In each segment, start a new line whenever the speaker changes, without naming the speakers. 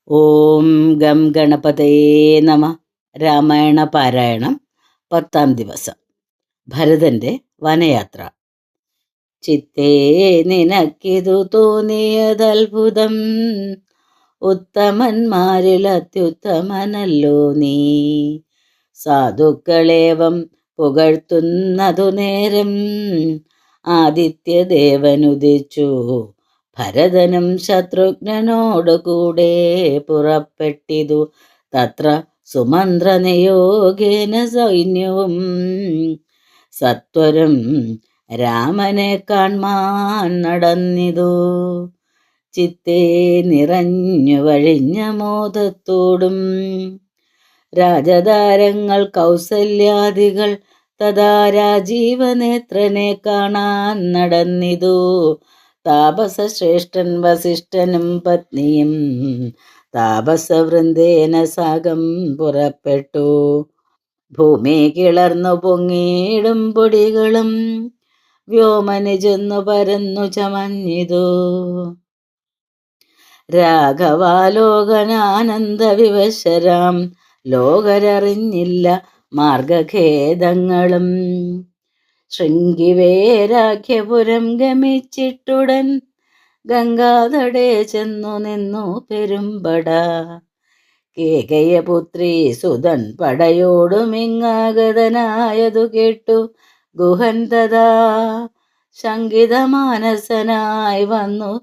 ഓം gum ഗണപതയേ നമ. രാമായണ പാരായണം 10ാം ദിവസം. ഭരതന്റെ വനയാത്ര. ചിത്തേ നിനക്കിതു തോന്നിയതത്ഭുതം, ഉത്തമന്മാരിൽ അത്യുത്തമനല്ലോ നീ. സാധുക്കളേവം പുകഴ്ത്തുന്നതു നേരം, ആദിത്യദേവനുദിച്ചു ഭരതനും ശത്രുഘ്നനോടു കൂടെ പുറപ്പെട്ടിതു. തത്ര സുമന്ത്രനിയോഗേന സൈന്യവും, സത്വരം രാമനെ കാൺമാൻ നടന്നിതു. ചിത്തേ നിറഞ്ഞു വഴിഞ്ഞ മോദത്തോടും, രാജതാരങ്ങൾ കൗസല്യാദികൾ തഥാ രാജീവനേത്രനെ കാണാൻ നടന്നിതു. താപസശ്രേഷ്ഠൻ വസിഷ്ഠനും പത്നിയും താപസവൃന്ദേന സാഗം പുറപ്പെട്ടു. ഭൂമി കിളർന്നു പൊങ്ങിയിടും പൊടികളും വ്യോമന് ചെന്നു പരന്നു ചമഞ്ഞിതു. രാഘവാലോകനാനന്ദ വിവശരാം ലോകരറിഞ്ഞില്ല മാർഗഖേദങ്ങളും. ശൃംഗിവേരാഖ്യപുരം ഗമിച്ചിട്ടുടൻ ഗംഗാതടേ ചെന്നു നിന്നു പെരുമ്പട. കേകയപുത്രി സുതൻ പടയോടുമിങ്ങാഗതനായതു കേട്ടു ഗുഹൻ തഥാ ശങ്കിതമാനസനായി വന്നു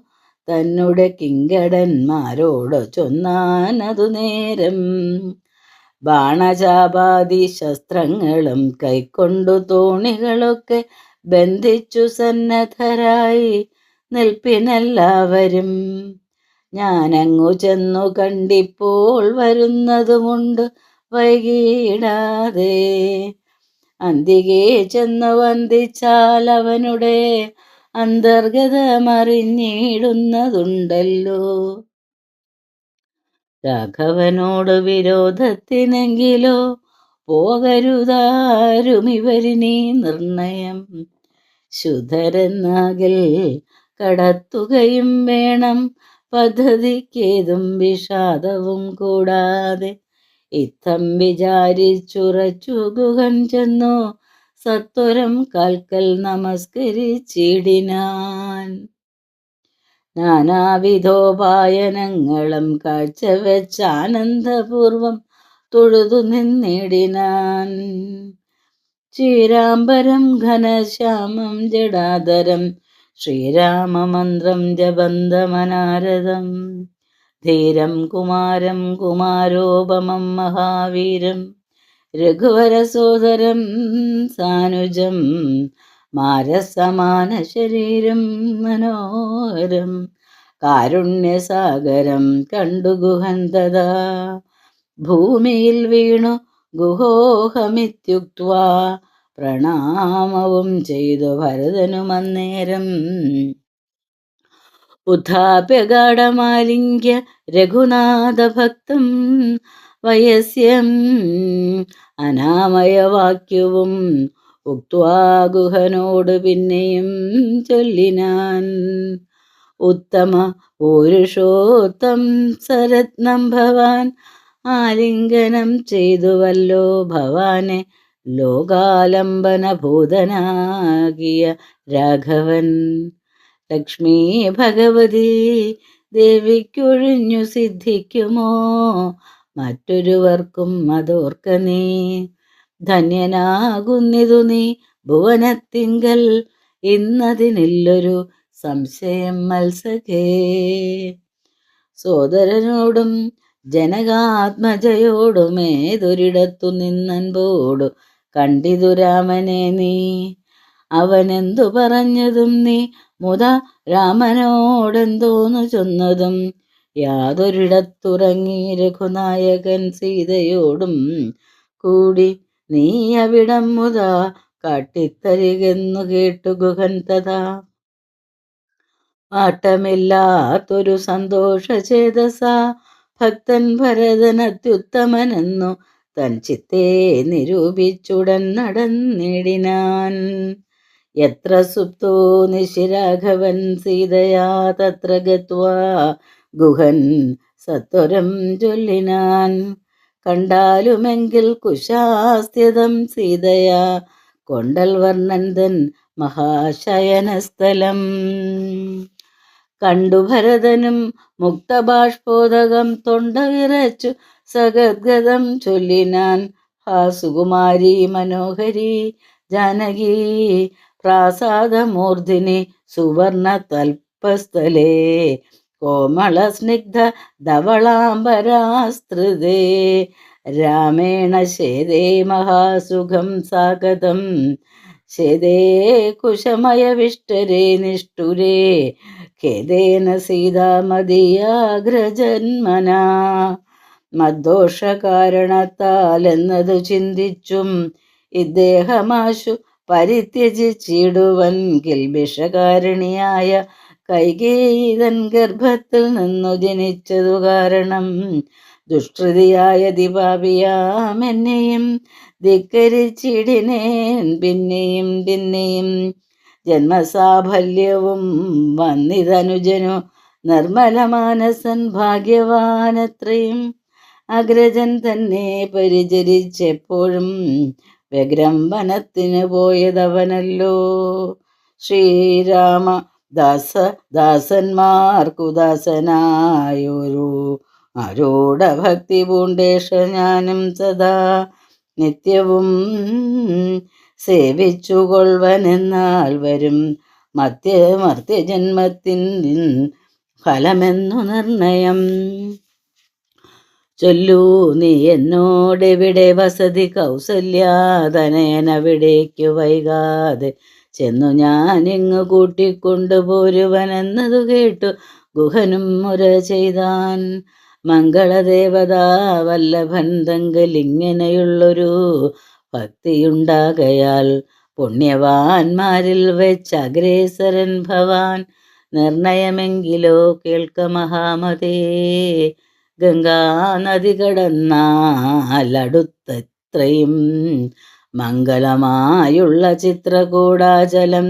തന്നുടെ കിങ്കടന്മാരോട് ചൊന്നാനതു നേരം. ബാണചാപാദി ശസ്ത്രങ്ങളും കൈക്കൊണ്ടു തോണികളൊക്കെ ബന്ധിച്ചു സന്നദ്ധരായി നിൽപ്പിനെല്ലാവരും. ഞാനങ്ങു ചെന്നു കണ്ടിപ്പോൾ വരുന്നതുമുണ്ട് വൈകിടാതെ. അന്തികെ ചെന്നു വന്ദിച്ചാൽ അവനുടെ അന്തർഗതമറിഞ്ഞിടുന്നതുണ്ടല്ലോ. രാഘവനോട് വിരോധത്തിനെങ്കിലോ പോകരുതാരുമിവരിനീ നിർണയം. ശുദ്ധരെന്നാകിൽ കടത്തുകയും വേണം പദ്ധതിക്കേതും വിഷാദവും കൂടാതെ. ഇത്തം വിചാരിച്ചുറച്ചു ഗുഹൻ ചെന്നു സത്വരം കാൽക്കൽ നമസ്കരിച്ചിടിനാൻ. നാനാവിധോപായനങ്ങളും കാഴ്ചവെച്ചാനന്ദപൂർവം തൊഴുതു നിന്നിടിനാൻ. ശ്രീരാംബരം ഘനശ്യാമം ജടാധരം ശ്രീരാമമന്ത്രം ജപന്തമനാരദം. ധീരം കുമാരം കുമാരോപമം മഹാവീരം രഘുവരസോദരം സാനുജം. മാരസമാന ശരീരം മനോഹരം കാരുണ്യസാഗരം കണ്ടു ഗുഹൻ തഥാ. ഭൂമിയിൽ വീണു ഗുഹോഹമിത്യുക്ത്വാ പ്രണാമവും ചെയ്തു ഭരതനുമന്നേരം. ഉത്ഥാപ്യഗാഢമാലിംഗ്യ രഘുനാഥഭക്തം വയസ്യം അനാമയവാക്യവും ഉക്ത്വാ ഗുഹനോട് പിന്നെയും ചൊല്ലിനാൻ. ഉത്തമ പുരുഷോത്തം സരത്നം ഭവാൻ ആലിംഗനം ചെയ്തുവല്ലോ ഭവാനെ ലോകാലംബനഭൂതനാകിയ രാഘവൻ. ലക്ഷ്മീ ഭഗവതി ദേവിക്കൊഴിഞ്ഞു സിദ്ധിക്കുമോ മറ്റൊരുവർക്കും അതോർക്ക നീ. ധന്യനാകുന്നിതു നീ ഭുവനത്തിങ്കൽ ഇന്നതിനില്ലൊരു സംശയം മത്സഖേ. സോദരനോടും ജനകാത്മജയോടുമേതൊരിടത്തു നിന്നൻപോടു കണ്ടിതു രാമനെ നീ. അവനെന്തു പറഞ്ഞതും നീ മുത രാമനോടെന്തോന്നു ചൊന്നതും. യാതൊരിടത്തുറങ്ങി രഘുനായകൻ സീതയോടും കൂടി നീ അവിടം മുത കാട്ടിത്തരികെന്നു കേട്ടു ഗുഹൻ തഥാ. പാട്ടമില്ലാത്തൊരു സന്തോഷചേതസ ഭക്തൻ ഭരതൻ അത്യുത്തമനെന്നു തൻ ചിത്തേ നിരൂപിച്ചുടൻ നടന്നിടിനാൻ. യത്ര സുപ്തോ നിശിരാഘവൻ സീതയാ തത്ര ഗത്വാ ഗുഹൻ സത്വരം ചൊല്ലിനാൻ. കണ്ടാലുമെങ്കിൽ കുശാസ്ത്യതം സീതയാ കൊണ്ടൽ വർണ്ണൻ തൻ മഹാശയനസ്ഥലം. കണ്ടു ഭരതനും മുക്തബാഷ്പോദകം തൊണ്ട വിറച്ചു സഗദ്ഗതം ചൊല്ലിനാൻ. ഹാ സുകുമാരി മനോഹരി ജാനകി പ്രാസാദമൂർധിനി സുവർണ തൽപസ്ഥലേ കോമള സ്നിഗ്ധ ധവളാംബരാസ്തൃതേ രാമേണ ശേദേ മഹാസുഖം സാഗതം ശേദേ കുശമയവിഷ്ടരേ നിഷ്ഠുരേ ഖേദേന സീതാമതിയാഗ്രജന്മനാ മദ്ദോഷകാരണത്താലെന്നതു ചിന്തിച്ചും ഇദ്ദേഹമാശു പരിത്യജിച്ചിടുവൻ കിൽബിഷകാരിണിയായ കൈകേയിതൻ ഗർഭത്തിൽ നിന്നു ജനിച്ചതു കാരണം ദുഷ്കൃതിയായ ദിപാപിയാമെന്നെയും ധിക്കരിച്ചിടിനേൻ പിന്നെയും പിന്നെയും. ജന്മസാഫല്യവും വന്നിതനുജനു നിർമ്മലമാനസൻ ഭാഗ്യവാനത്രയും അഗ്രജൻ തന്നെ പരിചരിച്ചെപ്പോഴും വ്യഗ്രം വനത്തിന് പോയതവനല്ലോ. ശ്രീരാമ ദാസന്മാർക്കു ദാസനായൊരു ആരൂഢഭക്തി പൂണ്ടേഷ ഞാനും സദാ നിത്യവും സേവിച്ചുകൊള്ളുവനെന്നാൽ വരും മർത്യജന്മത്തിൻ ഫലമെന്നു നിർണയം. ചൊല്ലൂ നീ എന്നോടെവിടെ വസതി കൗസല്യാതനയനവിടേക്കു വൈകാതെ ചെന്നു ഞാനിങ്ങു കൂട്ടിക്കൊണ്ടുപോരുവനെന്നതു കേട്ടു ഗുഹനും മുര ചെയ്താൻ. മംഗളദേവതാ വല്ലഭൻ തങ്കലിങ്ങനെയുള്ളൊരു ഭക്തിയുണ്ടാകയാൽ പുണ്യവാന്മാരിൽ വെച്ചഗ്രേസരൻ ഭവാൻ. നിർണയമെങ്കിലോ കേൾക്ക മഹാമതേ, ഗംഗാനദി കടന്നാലടുത്തത്രയും മംഗളമായുള്ള ചിത്രകൂടാചലം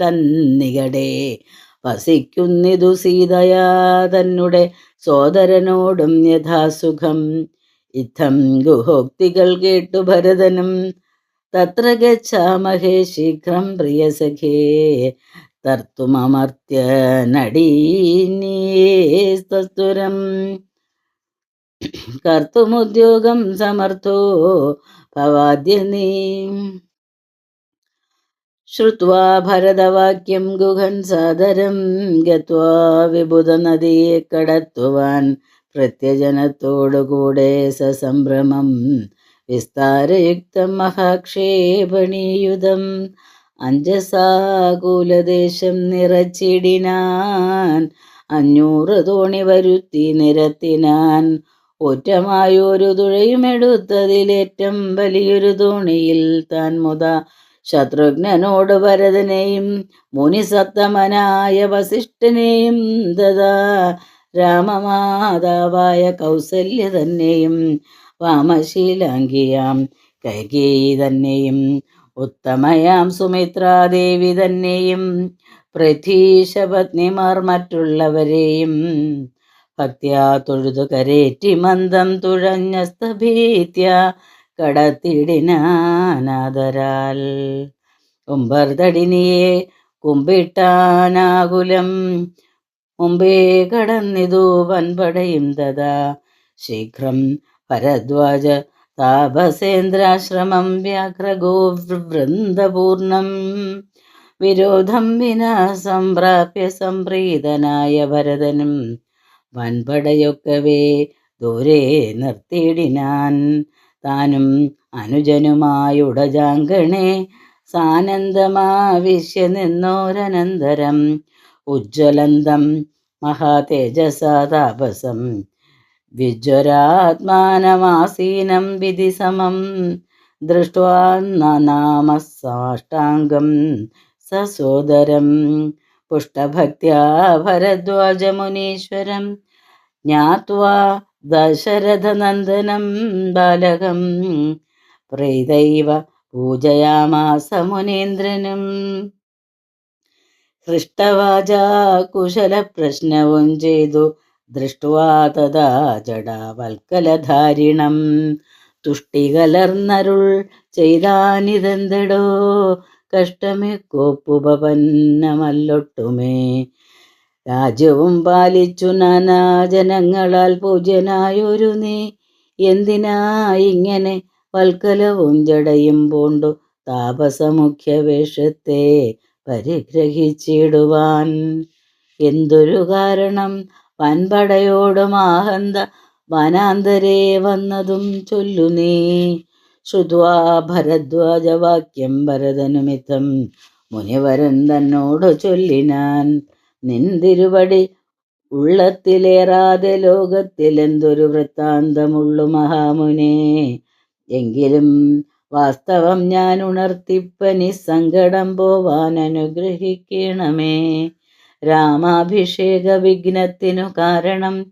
തന്നികടെ വസിക്കുന്നിതു സീതയാ തന്നെ സോദരനോടും യഥാസുഖം. ഇത്തം ഗുഹോക്തികൾ കേട്ടു ഭരതനും തത്ര ഗച്ഛാമഹേ ശീഘ്രം പ്രിയസഖേ തർത്തുമമർത്യനടീനീസ്തുരം കർത്തുമുദ്യോഗം സമർത്ഥോ ഭവാദ്യ നീ. ശ്രുത്വാ ഭരതവാക്യം ഗുഹൻ സാദരം ഗത്വാ വിബുധനദിയെ കടത്തുവാൻ പ്രത്യജനത്തോടുകൂടെ സസംഭ്രമം വിസ്താരയുക്തം മഹാക്ഷേപണീയുധം അഞ്ജസാകുലദേശം നിറച്ചിടിനാൻ. 500 തോണി വരുത്തി നിരത്തിനാൻ. ഒറ്റമായൊരു തുഴയുമെടുത്തതിലേറ്റം വലിയൊരു തോണിയിൽ താൻ മുത ശത്രുഘ്നനോട് ഭരതനെയും മുനിസത്തമനായ വസിഷ്ഠനെയും ദദാ രാമമാതാവായ കൗസല്യ തന്നെയും വാമശീലാംഗിയാം കൈകേയി തന്നെയും ഉത്തമയാം സുമിത്രാദേവി തന്നെയും പ്രഥീശപത്നിമാർ മറ്റുള്ളവരെയും ഭക്ത്യാ തൊഴുതു കരേറ്റി മന്ദം തുഴഞ്ഞസ്തഭീത്യ കടത്തിടിനാനാദരാൽ. കുംഭർതടിനിയെ കുമ്പിട്ടാനാകുലം മുമ്പേ കടന്നിതു വൻപടയും തഥാ ശീഘ്രം ഭരദ്വാജ താപസേന്ദ്രാശ്രമം വ്യാഘ്രഗോവൃന്ദപൂർണം. വിരോധം വിനാ സംപ്രാപ്യ സംപ്രീതനായ ഭരതനും വൻപടയൊക്കവേ ദൂരെ നിർത്തിയിടിനാൻ. താനും അനുജനുമായുടജാങ്കണേ സാനന്ദമാവിശ്യ നിന്നോരനന്തരം ഉജ്ജ്വലന്തം മഹാതേജസാ താപസം വിജ്വരാത്മാനമാസീനം വിധിസമം ദൃഷ്ട്വാ നനാമ സാഷ്ടാംഗം സസോദരം. പുഷ്ടഭക്ത്യാ ഭരദ്വാജമുനീശ്വരം ജ്ഞാത്വാ ദശരഥനന്ദനം ബാലകം പ്രീതൈവ പൂജയാമാസ മുനീന്ദ്രനും. ഹൃഷ്ടവാചാ കുശല പ്രശ്നവും ചെയ്തു ദൃഷ്ട്വാ തഥാ ജടാവൽക്കലധാരിണം തുഷ്ടികലർന്നരുൾ ചെയ്താനിതെന്തടോ കഷ്ടമിക്കോപ്പുപന്നമല്ലൊട്ടുമേ. രാജ്യവും പാലിച്ചു നാനാജനങ്ങളാൽ പൂജ്യനായൊരു നീ എന്തിനായിങ്ങനെ വൽക്കലവും ജടയും പൂണ്ടു താപസമുഖ്യ വേഷത്തെ പരിഗ്രഹിച്ചിടുവാൻ? എന്തൊരു കാരണം വൻപടയോടും ആഹന്ത വനാന്തരേ വന്നതും ചൊല്ലു നീ. ശ്രുത്വാ ഭരദ്വാജവാക്യം ഭരതനുമിത്തം മുനിവരൻ തന്നോടു ചൊല്ലിനാൻ. നിന്തിരുവടി ഉള്ളത്തിലേറാതെ ലോകത്തിലെന്തൊരു വൃത്താന്തമുള്ളു മഹാമുനേ. എങ്കിലും വാസ്തവം ഞാൻ ഉണർത്തിപ്പനി സങ്കടം പോവാൻ അനുഗ്രഹിക്കണമേ. രാമാഭിഷേക വിഘ്നത്തിനു കാരണം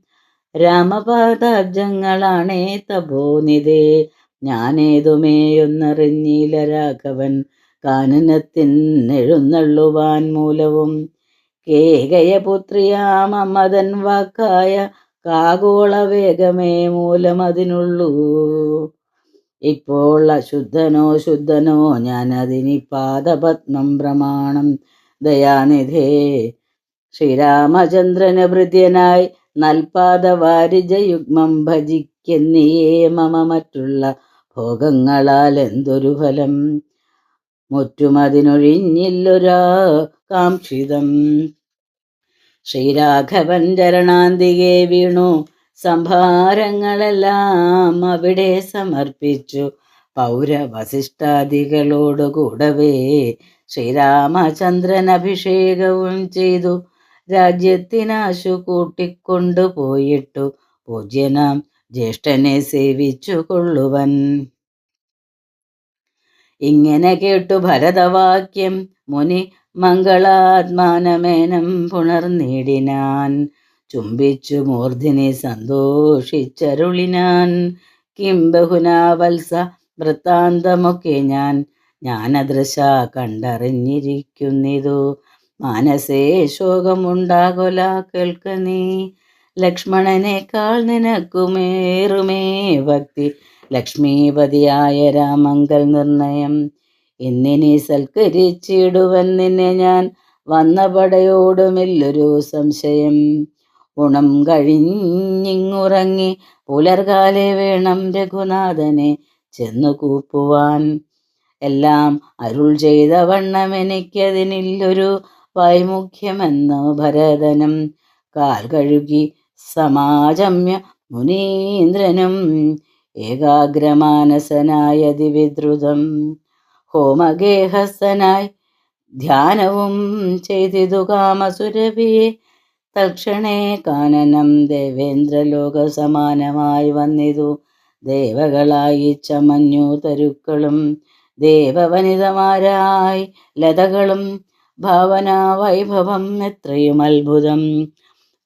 രാമപാദാബ്ജങ്ങളാണേ തപോനിധേ. ഞാനേതുമേയൊന്നറിഞ്ഞില്ല രാഘവൻ കാനനത്തിനെഴുന്നള്ളുവാൻ മൂലവും. കേകയപുത്രിയാം അമ്മതൻ വാക്കായ കാകോള വേഗമേ മൂലമതിനുള്ളൂ. ഇപ്പോൾ അശുദ്ധനോ ശുദ്ധനോ ഞാനതിനി പാദപത്മം പ്രമാണം ദയാനിധേ. ശ്രീരാമചന്ദ്രന് ഭൃത്യനായി നൽപാദവാരിജയുഗ്മം ഭജിക്കുന്നിയേ മമ മറ്റുള്ള ഭോഗങ്ങളാൽ എന്തൊരു ഫലം മുറ്റുമതിനൊഴിഞ്ഞില്ലൊരാ കാക്ഷിതം. ശ്രീരാഘവൻ ചരണാന്തികെ വീണു സംഭാരങ്ങളെല്ലാം അവിടെ സമർപ്പിച്ചു പൗരവസിഷ്ഠാദികളോടുകൂടവേ ശ്രീരാമചന്ദ്രൻ അഭിഷേകവും ചെയ്തു രാജ്യത്തിനാശു കൂട്ടിക്കൊണ്ടു പോയിട്ടു പൂജ്യനാം ജ്യേഷ്ഠനെ സേവിച്ചു കൊള്ളുവൻ. ഇങ്ങനെ കേട്ടു ഭരതവാക്യം മുനി മംഗളാത്മാനമേനം പുണർനീടിനാൻ. ചുംബിച്ചു മൂർധിനി സന്തോഷിച്ചരുളിനാൻ. കിം ബഹുനാ വത്സ വൃത്താന്തമൊക്കെ ഞാൻ ജ്ഞാനദൃശ കണ്ടറിഞ്ഞിരിക്കുന്നിതു. മാനസേ ശോകമുണ്ടാകൊല കേൾക്ക നീ. ലക്ഷ്മണനേക്കാൾ നിനക്കുമേറുമേ ഭക്തി ലക്ഷ്മീപതിയായ രാമങ്കൽ നിർണയം. ഇന്നിനി സൽക്കരിച്ചിടുവൻ നിന്നെ ഞാൻ വന്ന പടയോടുമില്ലൊരു സംശയം. ഗുണം കഴിഞ്ഞിങ്ങുറങ്ങി പുലർകാലെ വേണം രഘുനാഥനെ ചെന്നു കൂപ്പുവാൻ. എല്ലാം അരുൾ ചെയ്ത വണ്ണം എനിക്കതിനില്ലൊരു വൈമുഖ്യമെന്നു ഭരതനും കാൽ കഴുകി സമാജമ്യ മുനീന്ദ്രനും ഏകാഗ്രമാനസനായ ദിവിദ്രുതം ഹോമഗേഹസ്ഥനായി ധ്യാനവും ചെയ്തിതു കാമസുരഭിയെ. തൽക്ഷണേ കാനനം ദേവേന്ദ്രലോക സമാനമായി വന്നിതു. ദേവകളായി ചമഞ്ഞു തരുക്കളും ദേവവനിതമാരായി ലതകളും. ഭാവനാ വൈഭവം എത്രയും അത്ഭുതം.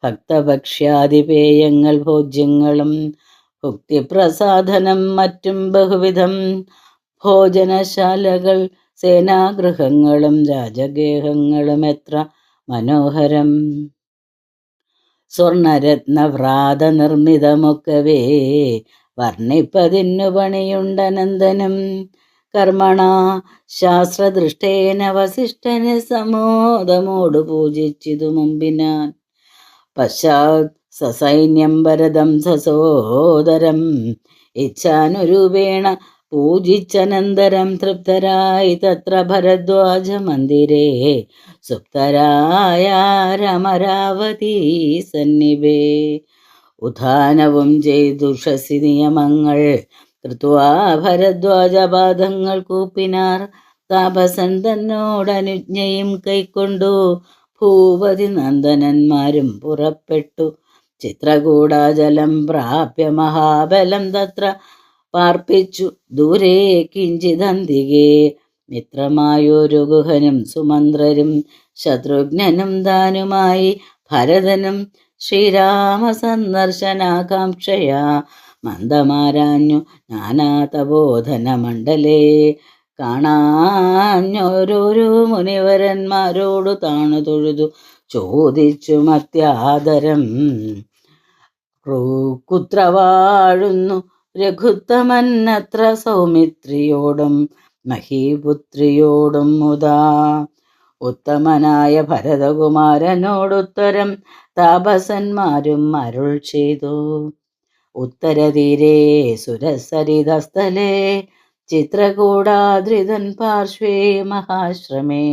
ഭക്തഭക്ഷ്യാദിപേയങ്ങൾ ഭോജ്യങ്ങളും ഭുക്തിപ്രസാധനം മറ്റും ബഹുവിധം. ഭോജനശാലകൾ സേനാഗൃഹങ്ങളും രാജഗേഹങ്ങളും എത്ര മനോഹരം. സ്വർണരത്നവ്രാത നിർമ്മിതമൊക്കവേ വർണ്ണിപ്പതിന്നു പണിയുണ്ടനന്ദനം. കർമ്മണ ശാസ്ത്രദൃഷ്ടേന വസിഷ്ഠനെ സമോദമോടു പൂജിച്ചിതു മുമ്പിനാൻ. പശ്ചാത് സസൈന്യം ഭരതം സസോദരം ഇച്ഛാനുരൂപേണ പൂജിച്ചനന്തരം തൃപ്തരായി തത്ര ഭരദ്വാജ മന്ദിരേ സുപ്തരായ രമരാവതീ സന്നിഭേ. ഉത്ഥാനവും ചെയ്തുഷസി നിയമങ്ങൾ കൃത്വാ ഭരദ്വാജപാദങ്ങൾ കൂപ്പിനാർ. താപസൻ തന്നോടനുജ്ഞയും കൈക്കൊണ്ടു ഭൂപതി നന്ദനന്മാരും പുറപ്പെട്ടു. ചിത്രകൂടാജലം പ്രാപ്യ മഹാബലം തത്ര പാർപ്പിച്ചു ദൂരെ കിഞ്ചിതന്തികേ. മിത്രമായൊരു ഗുഹനും സുമന്ത്രരും ശത്രുഘ്നനും താനുമായി ഭരതനും ശ്രീരാമ സന്ദർശനാകാംക്ഷയാ മന്ദമാരാഞ്ഞു നാനാതപോധന മണ്ഡലേ. കാണാഞ്ഞോരോരോ മുനിവരന്മാരോടു താണു തൊഴുതു ചോദിച്ചു മത്യാദരം. കുത്ര വാഴുന്നു രഘുത്തമന്നത്ര സൗമിത്രിയോടും മഹീപുത്രിയോടും മുതാ. ഉത്തമനായ ഭരതകുമാരനോടുത്തരം താപസന്മാരും അരുൾ ചെയ്തു. ഉത്തരതീരേ സുരസരിതസ്ഥലേ ചിത്രകൂടാദ്രിതൻ പാർശ്വേ മഹാശ്രമേ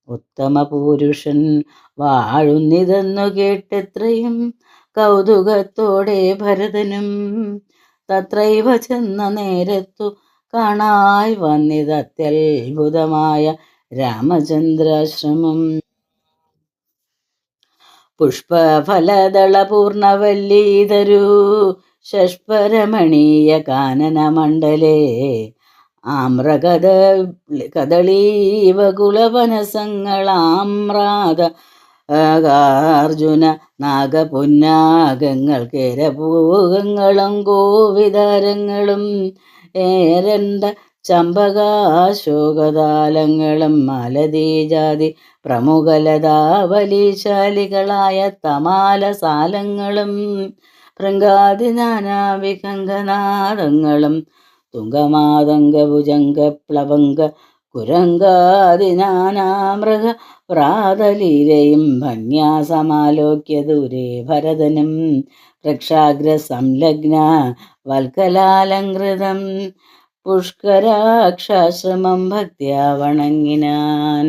ഉത്തമ പുരുഷൻ വാഴുന്നിതെന്നു കേട്ടെത്രയും കൗതുകത്തോടെ ഭരതനും തത്രൈവ ചെന്ന നേരത്തു കാണായി വന്നിതത്യത്ഭുതമായ രാമചന്ദ്രാശ്രമം. പുഷ്പഫലദളപൂർണവല്ലീതരു ഷഷ്പരമണീയ കാനനമണ്ഡലേ ആമ്രകദ കദളീവകുലവനസങ്ങളാമ്രാത അർജുന നാഗപുന്നാഗങ്ങൾ കേരപൂകങ്ങളും ഗോവിതാരങ്ങളും ഏരണ്ട ചമ്പകാശോകതാലങ്ങളും മലതീജാതി പ്രമുഖലതാവലീശാലികളായ തമാലസാലങ്ങളും ഭൃംഗാതി നാനാവികങ്കനാദങ്ങളും തുങ്കമാതംഗഭുജംഗപ്ലവംഗ കുരങ്കാതി നാനാമൃഗ പ്രാതലീലയും ഭന്യാസമാലോക്യ ദൂരെ ഭരതനും പ്രക്ഷാഗ്രസംലഗ്ന വൽക്കലാലങ്കൃതം പുഷ്കരാക്ഷാശ്രമം ഭക്ത്യാ വണങ്ങിനാൻ.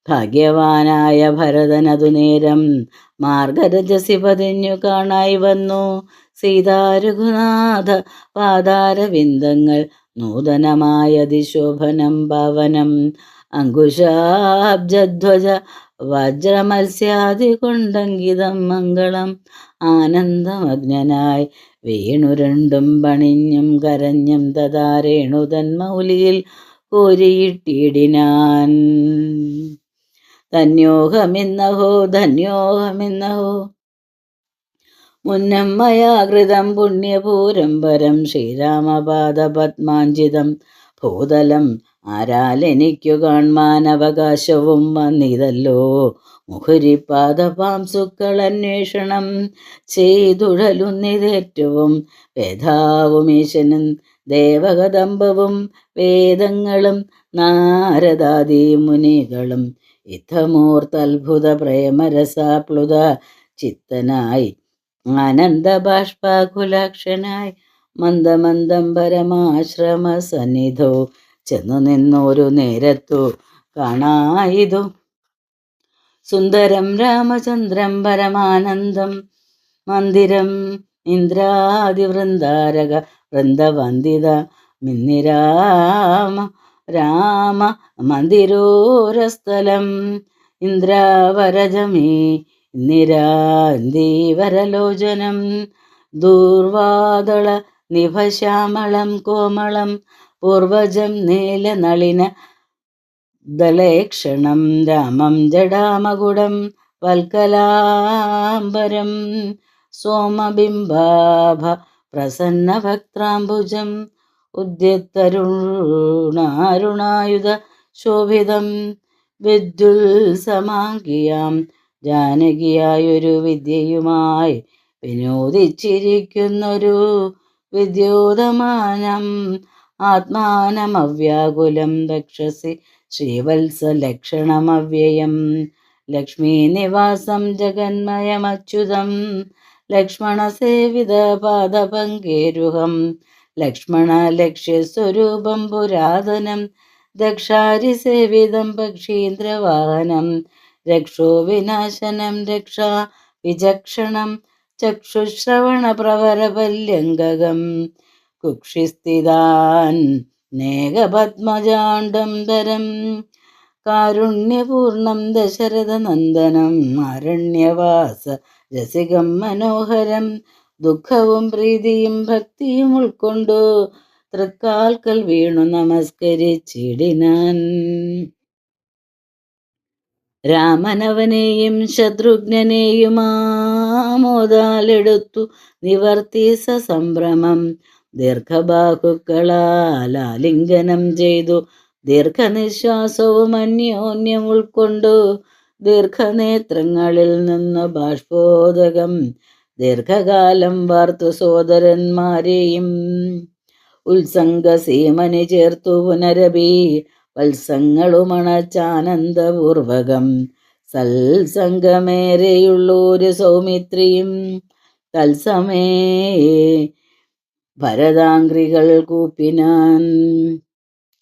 ഭാഗ്യവാനായ ഭരതനതു നേരം മാർഗരജസി പതിഞ്ഞു കാണായി വന്നു. സീതാരഘുനാഥ പാദാരവിന്ദങ്ങൾ നൂതനമായതിശോഭനം ഭവനം അങ്കുശാബ്ജധ്വജ വജ്രമത്സ്യാദി കൊണ്ടങ്കിതം മംഗളം ആനന്ദമഗ്നനായി വേണു രണ്ടും പണിഞ്ഞും കരഞ്ഞും തഥാ രേണുതൻ മൗലിയിൽ കോരിയിട്ടിടിനാൻ. ധന്യോഹമിന്നഹോ ധന്യോഹമിന്നഹോ മുന്നം മയാകൃതം പുണ്യപൂരം പരം ശ്രീരാമപാദപത്മാഞ്ജിതം ഭൂതലം ആരാലെനിക്കു കാൺമാൻ അവകാശവും വന്നിതല്ലോ. മുഹുരിപാദപാംസുക്കൾ അന്വേഷണം ചെയ്തുഴലുന്നിതേറ്റവും വേദാവുമീശനും ദേവകദമ്പവും വേദങ്ങളും നാരദാദി മുനികളും ഇത്തമൂർത്തത്ഭുത പ്രേമരസാപ്ലുത ചിത്തനായി ആനന്ദബാഷ്പാകുലാക്ഷനായി മന്ദമന്ദം പരമാശ്രമ സന്നിധോ ചെന്നു നിന്നൊരു നേരത്തു കാണായിതു സുന്ദരം രാമചന്ദ്രം പരമാനന്ദം മന്ദിരം ഇന്ദ്രാദിവൃന്ദാരക വൃന്ദവന്ദിത മിന്നിരാമ രാമ മന്ദിരോരസ്ഥലം ഇന്ദ്രാവരജമീ നിരാന്തീവരലോചനം ദൂർവാദള നിഭശ്യാമളം കോമളം പൂർവജം നീലനളിന ദളേക്ഷണം രാമം ജടാമകുടം വൽക്കലാംബരം സോമബിംബാഭ പ്രസന്നഭക്ത്രാംബുജം ഉദ്യത്തരുണാരുണായുധ ശോഭിതം വിദ്യുത്സമാങ്കിയാം ജാനകിയായൊരു വിദ്യയുമായി വിനോദിച്ചിരിക്കുന്നൊരു വിദ്യോതമാനം ആത്മാനമവ്യാകുലം രക്ഷസി ശ്രീവത്സലക്ഷണമവ്യയം ലക്ഷ്മീനിവാസം ജഗന്മയമച്യുതം ലക്ഷ്മണസേവിത പാദപങ്കേരുഹം ലക്ഷ്മണ ലക്ഷ്യസ്വരൂപം പുരാതനം ദക്ഷാരിസേവിതം പക്ഷീന്ദ്രവാഹനം രക്ഷോ വിനാശനം രക്ഷാ വിചക്ഷണം ചക്ഷുശ്രവണ പ്രവരപല്യംഗകം കുക്ഷിസ്ഥിതാൻ നേകപത്മജാണ്ഡം ധരം കാരുണ്യപൂർണം ദശരഥനന്ദനം അരണ്യവാസ രസികം മനോഹരം ദുഃഖവും പ്രീതിയും ഭക്തിയും ഉൾക്കൊണ്ടു തൃക്കാൽക്കൽ വീണു നമസ്കരിച്ചിടിനാൻ. രാമനവനെയും ശത്രുഘ്നെയും ആമോദാലെടുത്തു നിവർത്തി സസംഭ്രമം ദീർഘബാഹുക്കളാൽ ആലിംഗനം ചെയ്തു ദീർഘനിശ്വാസവും അന്യോന്യം ഉൾക്കൊണ്ടു ദീർഘനേത്രങ്ങളിൽ നിന്ന് ബാഷ്പോദകം ദീർഘകാലം വാർത്തു സോദരന്മാരെയും ഉത്സംഗസീമനി ചേർത്തു പുനരപി വത്സങ്ങളുമണച്ചാനന്ദപൂർവകം സത്സംഗമേറെയുള്ളൊരു സൗമിത്രിയും തത്സമേ ഭരതാംഗ്രികൾ കൂപ്പിനാൻ.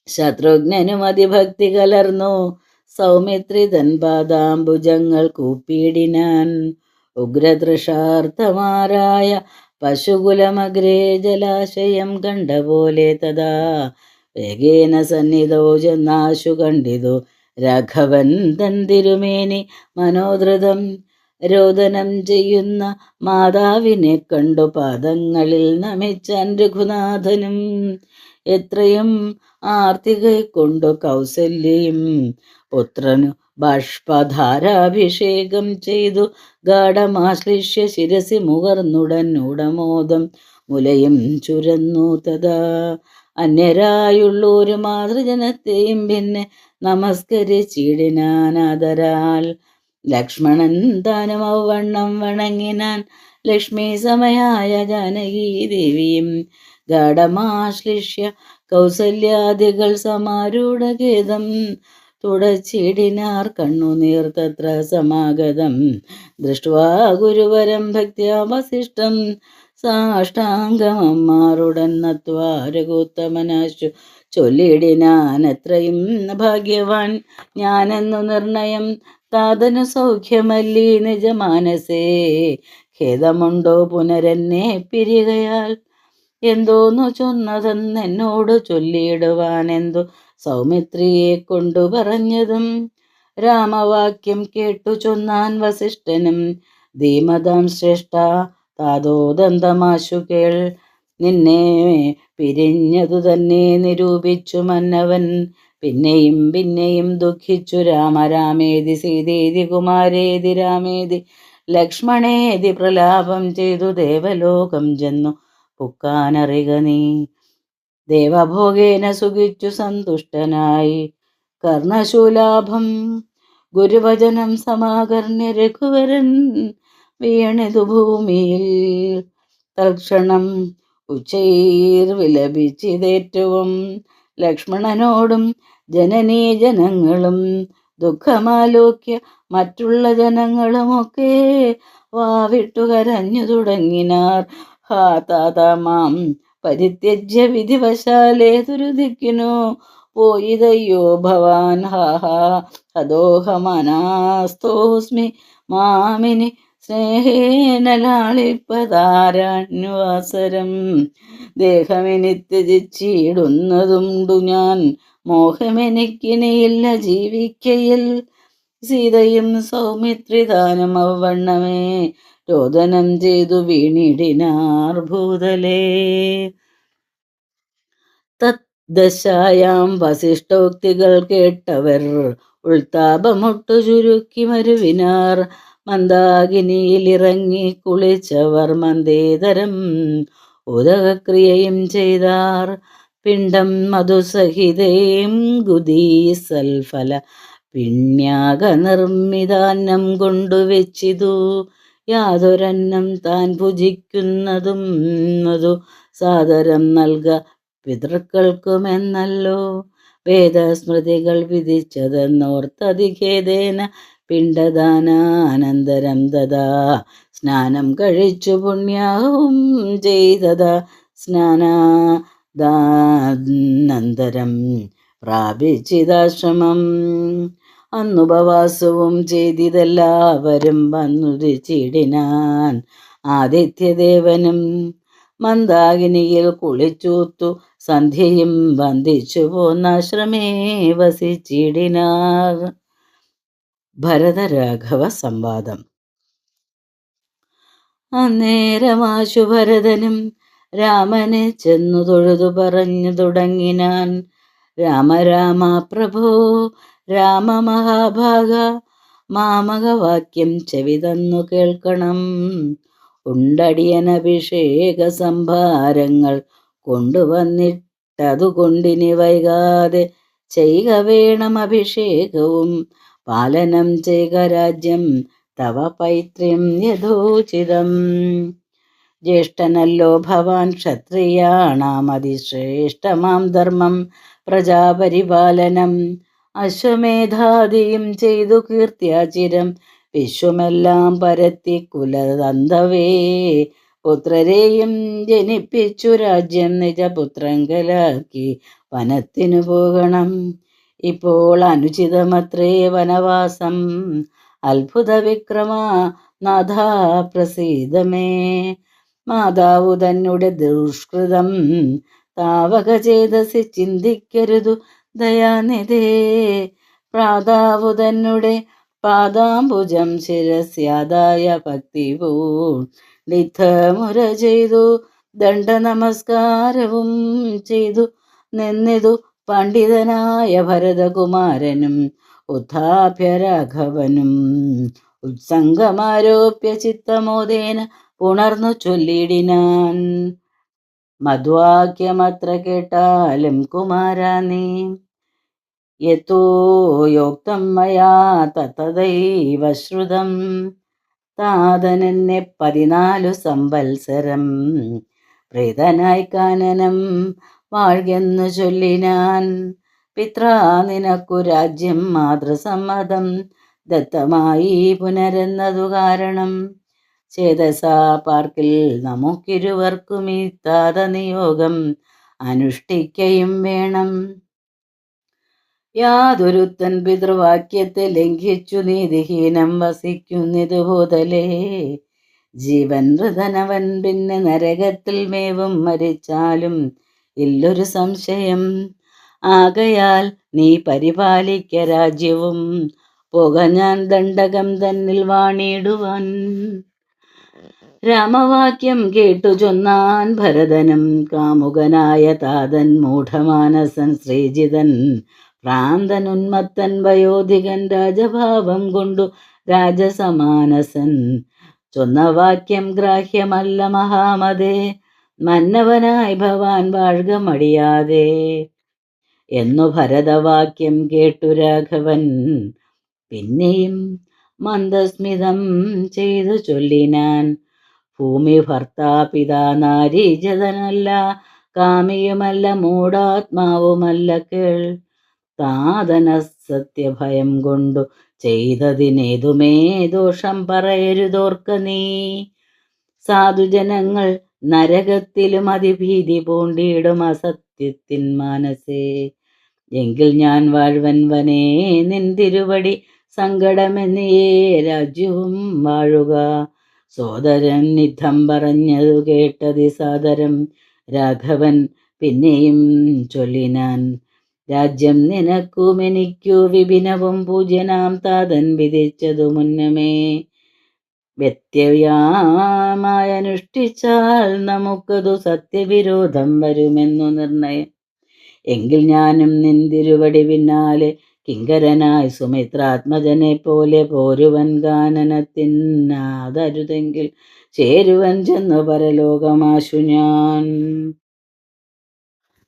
ശത്രുഘ്നനും അതിഭക്തി കലർന്നു സൗമിത്രി തൻ പാദാംബുജങ്ങൾ കൂപ്പിയിടിനാൻ. ഉഗ്രതൃഷാർത്ഥമാരായ പശുകുലമഗ്രേ ജലാശയം കണ്ട പോലെ തഥാ വേഗേന സന്നിധോ ചെന്നാശു കണ്ടിതു രാഘവൻ തൻ തിരുമേനി മനോധൃതം. രോദനം ചെയ്യുന്ന മാതാവിനെ കണ്ടു പാദങ്ങളിൽ നമിച്ചാൻ രഘുനാഥനും. എത്രയും ആർത്തിക കൊണ്ടു കൗസല്യയും പുത്രനു ബാഷ്പധാരാഭിഷേകം ചെയ്തു ഗാഠമാശ്ലിഷ്യ ശിരസി മുകർന്നുടൻ ഉടമോദം മുലയും ചുരന്നു. തഥാ അന്യരായുള്ളൊരു മാതൃജനത്തെയും പിന്നെ നമസ്കരിച്ചിടിനാനാദരാൽ. ലക്ഷ്മണൻ താനും ഔവണ്ണം വണങ്ങിനാൻ. ലക്ഷ്മി സമയായ ജാനകീ ദേവിയും ഗാഠമാശ്ലിഷ്യ കൗസല്യാദികൾ സമാരൂഢഖേദം തുടച്ചിടിനാർ. കണ്ണുനീർ തത്ര സമാഗതം ദൃഷ്ട്വാ ഗുരുവരം ഭക്ത്യാ വസിഷ്ഠം സാഷ്ടാംഗമമ്മാറുടൻ നത്വാ രഘുത്തമനാശു ചൊല്ലിടിനാൻ. എത്രയും ഭാഗ്യവാൻ ഞാനെന്നു നിർണയം താതനു സൗഖ്യമല്ലീ നിജമാനസേ. ഖേദമുണ്ടോ പുനരെന്നെ പിരികയാൽ? എന്തോന്നു ചൊന്നതെന്നോട് ചൊല്ലിയിടുവാനെന്തു സൗമിത്രിയെ കൊണ്ടു പറഞ്ഞതും. രാമവാക്യം കേട്ടു ചൊന്നാൻ വസിഷ്ഠനും. ധീമതാം ശ്രേഷ്ഠ താതോദന്തമാശു കേൾ. നിന്നെ പിരിഞ്ഞതു തന്നെ നിരൂപിച്ചു മന്നവൻ. പിന്നെയും പിന്നെയും ദുഃഖിച്ചു രാമരാമേതി സീതേതി കുമാരേതി രാമേതി ലക്ഷ്മണേതി പ്രലാപം ചെയ്തു ദേവലോകം ചെന്നു പുക്കാനറിക നീ. ദേവഭോഗേന സുഖിച്ചു സന്തുഷ്ടനായി കർണശൂലാഭം ഗുരുവചനം സമാകർണ്യ രഘുവരൻ വീണിതു ഭൂമിയിൽ. തൽക്ഷണം ഉച്ചൈർ വിലപിച്ചിതേറ്റവും ലക്ഷ്മണനോടും ജനനീ ജനങ്ങളും ദുഃഖമാലോക്യ മറ്റുള്ള ജനങ്ങളുമൊക്കെ വാവിട്ടു കരഞ്ഞു തുടങ്ങിനാർ. ഹാ താതാമാം പരിത്യജ്യ വിധിവശാലേതൊരു ദിക്കിനു പോയിതയ്യോ ഭവാൻ. ഹാഹാ ഹതോഹമനാസ്തോസ്മി മാമിനി സ്നേഹേന ലാളിപ്പതാരാണ്യവാസരം. ദേഹമെനി ത്യജിച്ചിടുന്നതുണ്ടു ഞാൻ. മോഹമെനിക്കിനിയില്ല ജീവിക്കയിൽ. സീതയും സൗമിത്രിദാനം ഔവണ്ണമേ രോദനം ചെയ്തു വീണിടിനാർ ഭൂതലേ. തദ്ദശായാം വസിഷ്ഠോക്തികൾ കേട്ടവർ ഉൾത്താപമൊട്ടു ചുരുക്കി മരുവിനാർ. മന്ദാകിനിയിലിറങ്ങി കുളിച്ചവർ മന്ദേതരം ഉദകക്രിയയും ചെയ്താർ. പിണ്ടം മധുസഹിതേം ഗുദീ സൽഫല പിണ്യാക നിർമ്മിതാന്നം കൊണ്ടുവെച്ചിതു. യാതൊരന്നം താൻ ഭുജിക്കുന്നതും മധു സാദരം നൽക പിതൃക്കൾക്കുമെന്നല്ലോ വേദസ്മൃതികൾ വിധിച്ചതെന്നോർത്തതിഖേദേന പിണ്ടദാനാനന്തരം തഥാ സ്നാനം കഴിച്ചു പുണ്യാഹവും ചെയ്തതാ. സ്നാനാദാനന്തരം പ്രാപിച്ചിതാശ്രമം. അന്നുപവാസവും ചെയ്തിതെല്ലാവരും വന്നുദിച്ചിടിനാൻ. ആദിത്യദേവനും മന്ദാകിനിയിൽ കുളിച്ചൂത്തു സന്ധ്യയും വന്ദിച്ചു പോന്നാശ്രമേ വസിച്ചിടിനാർ. ഭരതരാഘവ സംവാദം. അന്നേരമാശു ഭരതനും രാമനെ ചെന്നു തൊഴുതു പറഞ്ഞു തുടങ്ങിനാൻ. രാമ രാമ പ്രഭോ രാമ മഹാഭാഗ മാമകവാക്യം ചെവിതന്നു കേൾക്കണം. ഉണ്ടടിയനഭിഷേക സംഭാരങ്ങൾ കൊണ്ടുവന്നിട്ടതുകൊണ്ടിനി വൈകാതെ ചെയ്യുക വേണം അഭിഷേകവും. പാലനം ചെയ്യുക രാജ്യം തവ പൈത്ര്യം യഥോചിതം. ജ്യേഷ്ഠനല്ലോ ഭവാൻ ക്ഷത്രിയാണാമതിശ്രേഷ്ഠമാം ധർമ്മം പ്രജാപരിപാലനം. അശ്വമേധാദിയും ചെയ്തു കീർത്തിയാചിരം വിശ്വമെല്ലാം പരത്തി കുലതന്തവേ. പുത്രരെയും ജനിപ്പിച്ചു രാജ്യം നിജപുത്രങ്കലാക്കി വനത്തിനു പോകണം. ഇപ്പോൾ അനുചിതമത്രേ വനവാസം. അത്ഭുത വിക്രമ നാഥ പ്രസീദമേ. മാതാവു തന്നെ ദുഷ്കൃതം താവക ചേതസി ചിന്തിക്കരുതു ദയാനിധേ. പ്രാതാവു തന്നെ പാദാംബുജം ശിരസ്യാദായ ഭക്തി പൂണ്ടിത്തമുര ചെയ്തു ദണ്ഡ നമസ്കാരവും ചെയ്തു നിന്നിതു പണ്ഡിതനായ ഭരതകുമാരനും ഉത്ഥാപ്യ രാഘവനും. ഉത്സംഗമാരോപ്യ ചിത്തമോദേന ഉണർന്നു ചൊല്ലിടിനാൻ. മധ്വാക്യമത്ര കേട്ടാലും കുമാരാ നീ. യത്തോ യോക്തം മയാ തതദൈവ ശ്രുതം. താതനെന്നെ 14 സംവത്സരം പ്രീതനായി കാനനം വാഴ്കെന്നു ചൊല്ലിനാൻ. പിത്രാ നിനക്കു രാജ്യം മാതൃസമ്മതം ദത്തമായി പുനരെന്നതു കാരണം. ചേതസാ പാർക്കിൽ നമുക്കിരുവർക്കും ഈ താത നിയോഗം അനുഷ്ഠിക്കയും വേണം. യാതൊരുത്തൻ പിതൃവാക്യത്തെ ലംഘിച്ചു നീതിഹീനം വസിക്കുന്നിതു ഭൂതലേ. ജീവൻ വൃതനവൻ പിന്നെ നരകത്തിൽ മേവും മരിച്ചാലും ഇല്ലൊരു സംശയം. ആകയാൽ നീ പരിപാലിക്ക രാജ്യവും പോക ഞാൻ ദണ്ഡകം തന്നിൽ വാണിടുവാൻ. രാമവാക്യം കേട്ടു ചൊന്നാൻ ഭരതനും. കാമുകനായ താതൻ മൂഢമാനസൻ ശ്രീജിതൻ ഭ്രാന്തൻ ഉന്മത്തൻ വയോധികൻ രാജഭാവം കൊണ്ടു രാജസമാനസൻ. ചൊന്ന വാക്യം ഗ്രാഹ്യമല്ല മഹാമതേ. മന്നവനായി ഭവാൻ വാഴ്ക മടിയാതെ എന്നു ഭരതവാക്യം കേട്ടു രാഘവൻ. പിന്നെയും മന്ദസ്മിതം ചെയ്തു ചൊല്ലിനാൻ. ഭൂമി ഭർത്താ പിതാ നാരീജതനല്ല, കാമിയുമല്ല മൂഢാത്മാവുമല്ല കേൾ. താതന സത്യഭയം കൊണ്ടു ചെയ്തതിനേതുമേ ദോഷം പറയരുതോർക്ക നീ. സാധുജനങ്ങൾ നരകത്തിലും അതിഭീതി പൂണ്ടിടും അസത്യത്തിൻ മാനസേ. എങ്കിൽ ഞാൻ വാഴ്വൻ വനേ നിന്തിരുവടി സങ്കടമെന്നിയേ രാജ്യവും വാഴുക. സോദരൻ യുദ്ധം പറഞ്ഞതു കേട്ടതി സാദരം രാഘവൻ പിന്നെയും ചൊല്ലിനാൻ. രാജ്യം നിനക്കും എനിക്കു വിപിനവും പൂജ്യനാം താതൻ വിധിച്ചതു മുന്നമേ. വ്യത്യയമായനുഷ്ഠിച്ചാൽ നമുക്കതു സത്യവിരോധം വരുമെന്നു നിർണയം. എങ്കിൽ ഞാനും നിന്തിരുവടി പിന്നാലെ കിങ്കരനായി സുമിത്രാത്മജനെ പോലെ പോരുവൻ. കാനനത്തിനാതരുതെങ്കിൽ ചേരുവൻ ചെന്നു പരലോകമാശു ഞാൻ.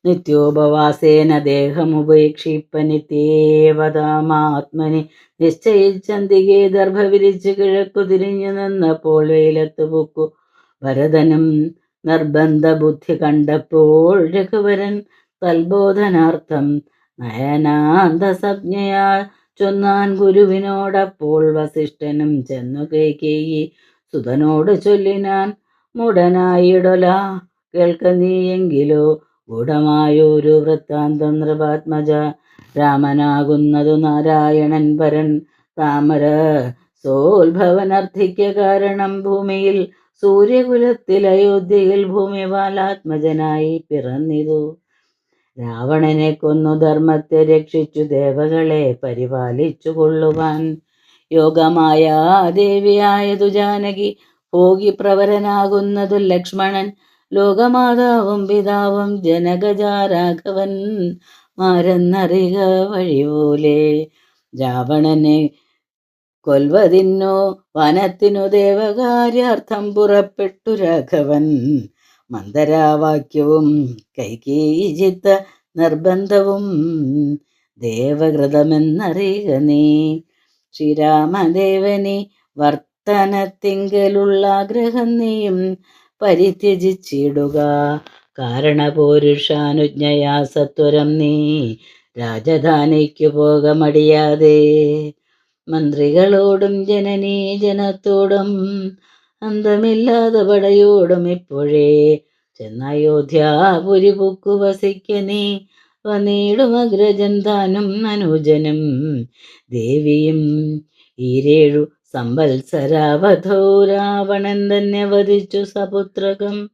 നിത്യോപവാസേന ദേഹമുപേക്ഷിപ്പനിത്യേവതാമാത്മനി നിശ്ചയിച്ചന്തികെ ദർഭ വിരിച്ച് കിഴക്കു തിരിഞ്ഞു നിന്നപ്പോൾ വെയിലത്തു പൊക്കു ഭരതനും. നിർബന്ധ ബുദ്ധി കണ്ടപ്പോൾ രഘുവരൻ തൽബോധനാർത്ഥം നയനാന്തസജ്ഞയാ ചൊന്നാൻ ഗുരുവിനോടപ്പോൾ. വസിഷ്ഠനും ചെന്നു കൈകേയി സുതനോട് ചൊല്ലിനാൻ. മുടനായിടൊല കേൾക്ക നീയെങ്കിലോ ഗൂഢമായൊരു വൃത്താന്തം നൃപാത്മജ. രാമനാകുന്നതു നാരായണൻ പരൻ താമര സോത്ഭവനർത്ഥിക്ക കാരണം. ഭൂമിയിൽ സൂര്യകുലത്തിൽ അയോധ്യയിൽ ഭൂമിപാലാത്മജനായി പിറന്നിതു. രാവണനെ കൊന്നു ധർമ്മത്തെ രക്ഷിച്ചു ദേവകളെ പരിപാലിച്ചു കൊള്ളുവാൻ. യോഗമായ ദേവിയായതു ജാനകി, ഭോഗി പ്രവരനാകുന്നതു ലക്ഷ്മണൻ. ലോകമാതാവും പിതാവും ജനകജാരാഘവൻ മാരെന്നറിക വഴിപോലെ. രാവണനെ കൊൽവതിന്നു വനത്തിനു ദേവകാര്യാർത്ഥം പുറപ്പെട്ടു രാഘവൻ. മന്ദരാവാക്യവും കൈകേയി ചിത്ത നിർബന്ധവും ദേവകൃതമെന്നറിക നീ. ശ്രീരാമദേവനി വർത്തനത്തിങ്കലുള്ള ആഗ്രഹം നീയും പരിത്യജിച്ചിടുക. കാരണപൂരുഷാനുജ്ഞയാ സത്വരം നീ രാജധാനിക്കു പോക മടിയാതെ. മന്ത്രികളോടും ജനനീ ജനത്തോടും അന്തമില്ലാതെ പടയോടും ഇപ്പോഴേ ചെന്നയോധ്യാപുരി പുക്കു വസിക്ക നീ. വന്നിടും അഗ്രജൻ താനും അനുജനും ദേവിയും ഈരേഴു സംവത്സരാവധോ രാവണൻ തന്നെ വധിച്ചു സപുത്രകം.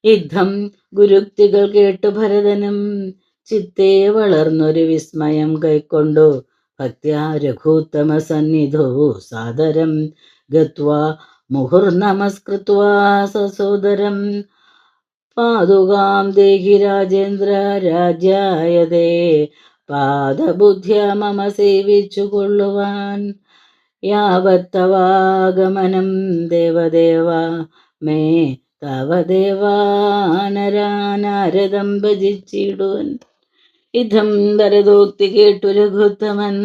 യുദ്ധം ഗുരുക്തികൾ കേട്ടു ഭരതനും ചിത്തേ വളർന്നൊരു വിസ്മയം കൈക്കൊണ്ടു ഭക്ത്യാ രഘൂത്തമ സന്നിധോ സാദരം ഗത്വാ മുഹുർനമസ്കൃത്വാ സസോദരം. പാതുകാം ദേഹി രാജേന്ദ്ര രാജ്യായതേ പാദബുദ്ധ്യ മമ സേവിച്ചു കൊള്ളുവാൻ. യാവത്തവാഗമനം ദേവദേവ മേ താവദേവാനരാനാരദം ഭജിച്ചിടുവൻ. ഇതം ഭരതോക്തി കേട്ടു രഘുത്തമൻ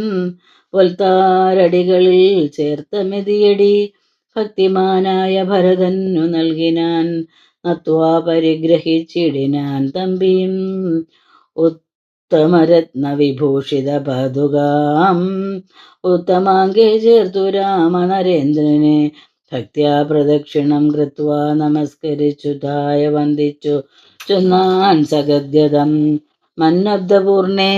പൊൽത്താരടികളിൽ ചേർത്ത മെതിയടി ഭക്തിമാനായ ഭരതനു നൽകിനാൻ. നത്വാ പരിഗ്രഹിച്ചിടിനാൻ തമ്പിയും ഉത്തമരത്ന വിഭൂഷിത പാതുകാം. ഉത്തമാംഗേ ചേർത്തു രാമനരേന്ദ്രനെ ഭക്ത്യാ പ്രദക്ഷിണം കൃത്വാ നമസ്കരിച്ചു തായ വന്ദിച്ചു ചൊന്നാൻ സഗദ്ഗതം. മന്നബ്ദപൂർണേ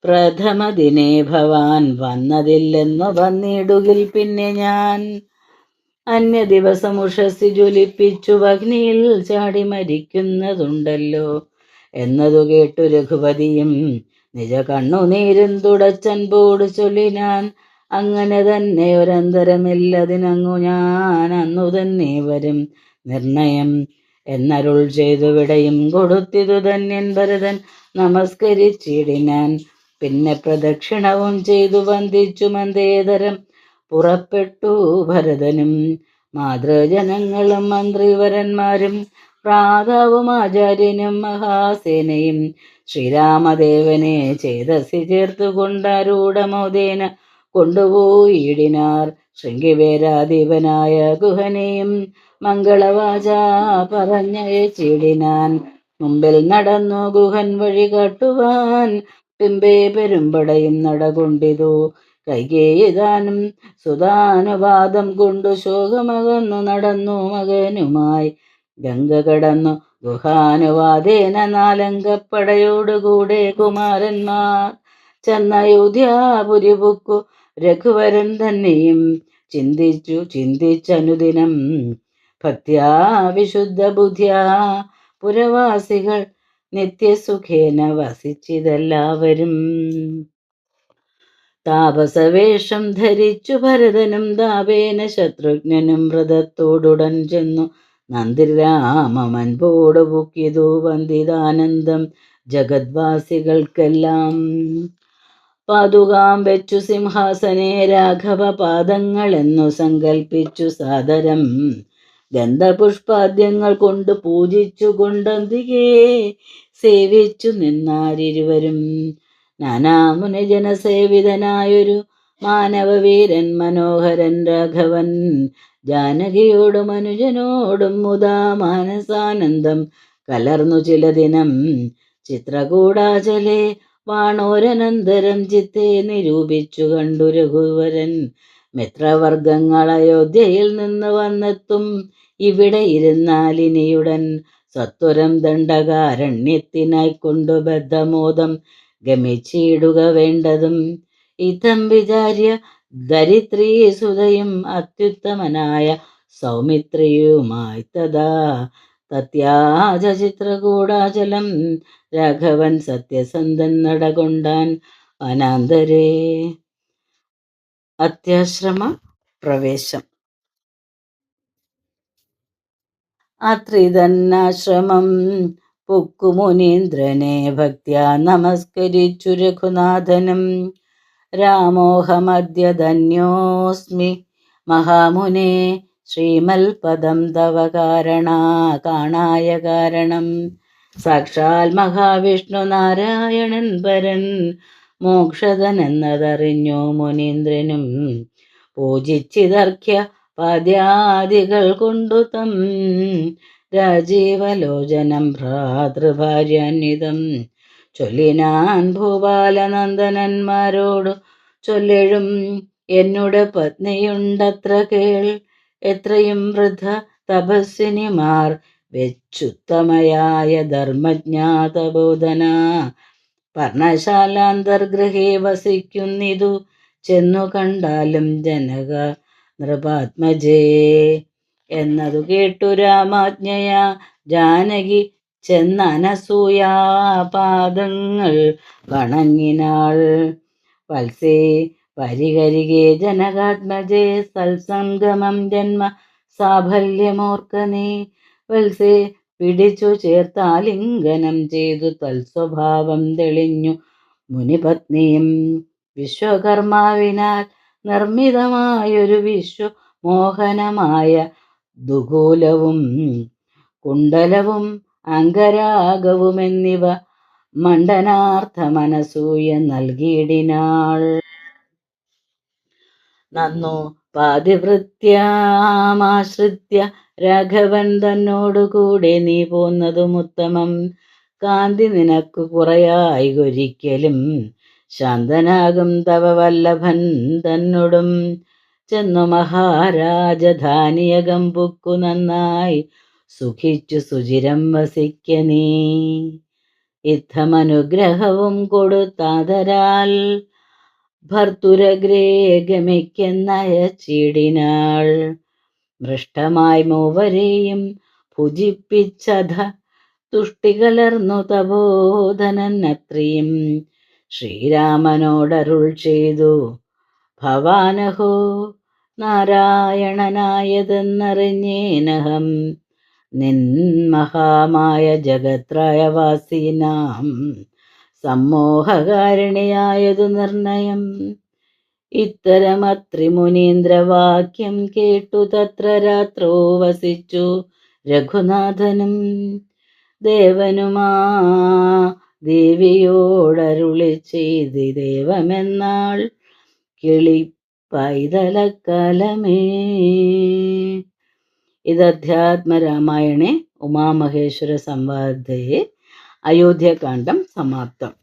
പ്രഥമദിനേ ഭവാൻ വന്നതില്ലെന്നു വന്നിടുകിൽ പിന്നെ ഞാൻ. അന്യദിവസം ഉഷസ്സി ജ്വലിപ്പിച്ചു അഗ്നിയിൽ ചാടി മരിക്കുന്നതുണ്ടല്ലോ എന്നതു കേട്ടു രഘുപതിയും നിജ കണ്ണുനീരും തുടച്ചൻപോട് ചൊല്ലിനാൻ. അങ്ങനെ തന്നെ ഒരന്തരമില്ലതിനങ്ങു ഞാൻ അന്നു തന്നെ വരും നിർണയം എന്നരുൾ ചെയ്തു വിടയും കൊടുത്തിതു ധന്യൻ ഭരതൻ നമസ്കരിച്ചിടിനാൻ. പിന്നെ പ്രദക്ഷിണവും ചെയ്തു വന്ദിച്ചു മന്ദേതരം പുറപ്പെട്ടു ഭരതനും മാതൃജനങ്ങളും മന്ത്രിവരന്മാരും പ്രാതാവും ആചാര്യനും മഹാസേനയും ശ്രീരാമദേവനെ ചേതസി ചേർത്തുകൊണ്ടാരൂഢമോദേന കൊണ്ടുപോയിടിനാർ. ശൃംഗിവേരാധിപനായ ഗുഹനെയും മംഗളവാച പറഞ്ഞയച്ചിടിനാൻ. മുമ്പിൽ നടന്നു ഗുഹൻ വഴി കാട്ടുവാൻ പിമ്പേ പെരുമ്പടയും നടകൊണ്ടിതു. കൈകേയിതാനും സുതാനുവാദം കൊണ്ടു ശോകമകന്നു നടന്നു മകനുമായി. ഗംഗ കടന്നു ഗുഹാനുവാദേന നാലങ്കപ്പടയോടുകൂടെ കുമാരന്മാർ ചെന്നയോധ്യാപുരി പുക്കു. രഘുവരൻ തന്നെയും ചിന്തിച്ചനുദിനം ഭക്ത്യാ വിശുദ്ധ ബുദ്ധ്യാ പുരവാസികൾ നിത്യസുഖേന വസിച്ചിതെല്ലാവരും. താപസവേഷം ധരിച്ചു ഭരതനും താപേന ശത്രുഘ്നനും വ്രതത്തോടുടൻ ചെന്നു നന്ദിരാമൻപോട് പുക്കിയതു വന്ദിതാനന്ദം ജഗദ്വാസികൾക്കെല്ലാം. പാതുകാം വെച്ചു സിംഹാസനേ രാഘവ പാദങ്ങളെന്നു സങ്കൽപ്പിച്ചു സാദരം ഗന്ധപുഷ്പാദ്യങ്ങൾ കൊണ്ട് പൂജിച്ചു കൊണ്ടന്തികേ സേവിച്ചു നിന്നാരിരുവരും. നാനാമുനിജനസേവിതനായൊരു മാനവവീരൻ മനോഹരൻ രാഘവൻ ജാനകിയോടും അനുജനോടും മുതാ മാനസാനന്ദം കലർന്നു ചില ദിനം ചിത്രകൂടാചലേ വാണോരനന്തരം ചിത്തെ നിരൂപിച്ചു കണ്ടു രഘുവരൻ. മിത്രവർഗങ്ങൾ അയോധ്യയിൽ നിന്ന് വന്നെത്തും ഇവിടെ ഇരുന്നാലിനിയുടൻ സത്വരം ദണ്ഡകാരണ്യത്തിനായി കൊണ്ടു ബദ്ധമോദം ഗമിച്ചിടുക വേണ്ടതും. ഇതം വിചാര്യ ധരിത്രീ സുതയും അത്യുത്തമനായ സൗമിത്രിയുമായി തഥാ തത്യാജ ചിത്രകൂടാചലം രാഘവൻ സത്യസന്ധൻ നടകൊണ്ടാൻ. അനാന്തരേ അത്യാശ്രമ പ്രവേശം. അത്രിതന്നാശ്രമം പുക്കുമുനീന്ദ്രനെ ഭക്ത്യാ നമസ്കരിച്ചു രഘുനാഥനും. രാമോഹമദ്യ ധന്യോസ്മി മഹാമുനെ ശ്രീമൽപദം തവ കാണായ കാരണം. സാക്ഷാൽ മഹാവിഷ്ണു നാരായണൻ പരൻ മോക്ഷതൻ എന്നതറിഞ്ഞു മുനീന്ദ്രനും. പൂജിച്ചിതർഘ്യ പാദ്യാദികൾ കൊണ്ടു തം രാജീവലോചനം ഭ്രാതൃഭാര്യാന്വിതം ചൊല്ലിനാൻ ഭൂപാലനന്ദനന്മാരോടു ചൊല്ലിടും എന്നുടെ പത്നിയുണ്ടത്ര കേൾ എത്രയും വൃദ്ധ തപസ്വിനിമാർ വെച്ചുത്തമയായ ധർമ്മജ്ഞാതബോധന പർണശാലാന്തർഗൃഹേ വസിക്കുന്നിതു ചെന്നു കണ്ടാലും ജനക നൃപാത്മജേ എന്നതു കേട്ടു രാമാജ്ഞയാ ജാനകി ചെന്നനസൂയാ പാദങ്ങൾ വണങ്ങിനാൾ. വത്സേ പരിഹരികേ ജനകാത്മജേ സത്സംഗമം ജന്മ സാഫല്യമോർക്ക നീ. വത്സേ പിടിച്ചു ചേർത്താലിംഗനം ചെയ്തു തൽസ്വഭാവം തെളിഞ്ഞു മുനിപത്നിയും. വിശ്വകർമാവിനാൽ നിർമ്മിതമായൊരു വിശ്വമോഹനമായ ദുകൂലവും കുണ്ടലവും അംഗരാഗവുമെന്നിവ മണ്ഡനാർത്ഥമനസൂയ നൽകിയിടിനാൾ. നന്നു പാതിവൃത്യാമാശ്രിത്യ രാഘവൻ തന്നോടുകൂടെ നീ പോന്നതും ഉത്തമം. കാന്തി നിനക്കു കുറയായികൊരിക്കലും ശാന്തനാകും തവ വല്ലഭൻ തന്നോടും ചെന്നു മഹാരാജധാനിയകം പുക്കു നന്നായി സുഖിച്ചു സുചിരം വസിക്ക നീ. ഇത്തമനുഗ്രഹവും കൊടുത്താതരാൽ ഭർത്തുരഗ്രേ ഗമിക്കെന്നയച്ചിടിനാൾ. മൃഷ്ടമായി മൂവരെയും ഭുജിപ്പിച്ചധ തുഷ്ടി കലർന്നു തപോധനൻ അത്രിയും ശ്രീരാമനോടരുൾ ചെയ്തു ഭവാനഹോ നാരായണനായതെന്നറിഞ്ഞേനഹം നിൻ മഹാമായ ജഗത്രയവാസീനാം സമ്മോഹകാരിണിയായതു നിർണയം. ഇത്തരമത്രി മുനീന്ദ്രവാക്യം കേട്ടു തത്ര രാത്രോ വസിച്ചു രഘുനാഥനും. ദേവനുമാ ദേവിയോടരുളി ചെയ്തി ദേവമെന്നാൾ കിളി പൈതലക്കാലമേ. ഇതധ്യാത്മരാമായണേ ഉമാമഹേശ്വര സംവാദേ അയോധ്യാകാന്ഡം സമാപ്തം.